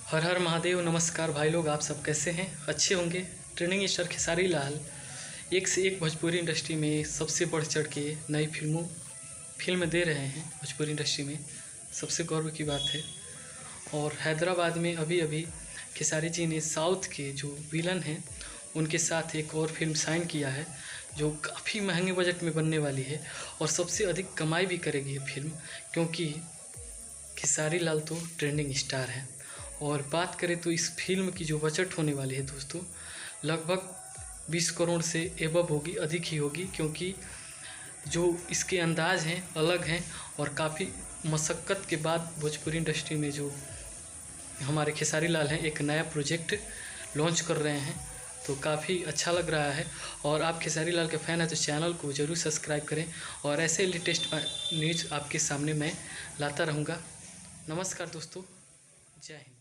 हर हर महादेव। नमस्कार भाई लोग, आप सब कैसे हैं? अच्छे होंगे। ट्रेंडिंग स्टार खेसारी लाल एक से एक भोजपुरी इंडस्ट्री में सबसे बढ़ चढ़ के नई फिल्म दे रहे हैं। भोजपुरी इंडस्ट्री में सबसे गौरव की बात है। और हैदराबाद में अभी अभी खेसारी जी ने साउथ के जो विलन हैं उनके साथ एक और फिल्म साइन किया है, जो काफ़ी महंगे बजट में बनने वाली है और सबसे अधिक कमाई भी करेगी ये फिल्म, क्योंकि खेसारी लाल तो ट्रेंडिंग स्टार हैं। और बात करें तो इस फिल्म की जो बजट होने वाली है दोस्तों, लगभग 20 करोड़ से एबव होगी, अधिक ही होगी, क्योंकि जो इसके अंदाज हैं अलग हैं और काफ़ी मशक्क़त के बाद भोजपुरी इंडस्ट्री में जो हमारे खेसारी लाल हैं एक नया प्रोजेक्ट लॉन्च कर रहे हैं, तो काफ़ी अच्छा लग रहा है। और आप खेसारी लाल के फ़ैन हैं तो चैनल को ज़रूर सब्सक्राइब करें और ऐसे लेटेस्ट न्यूज़ आपके सामने मैं लाता रहूँगा। नमस्कार दोस्तों, जय हिंद।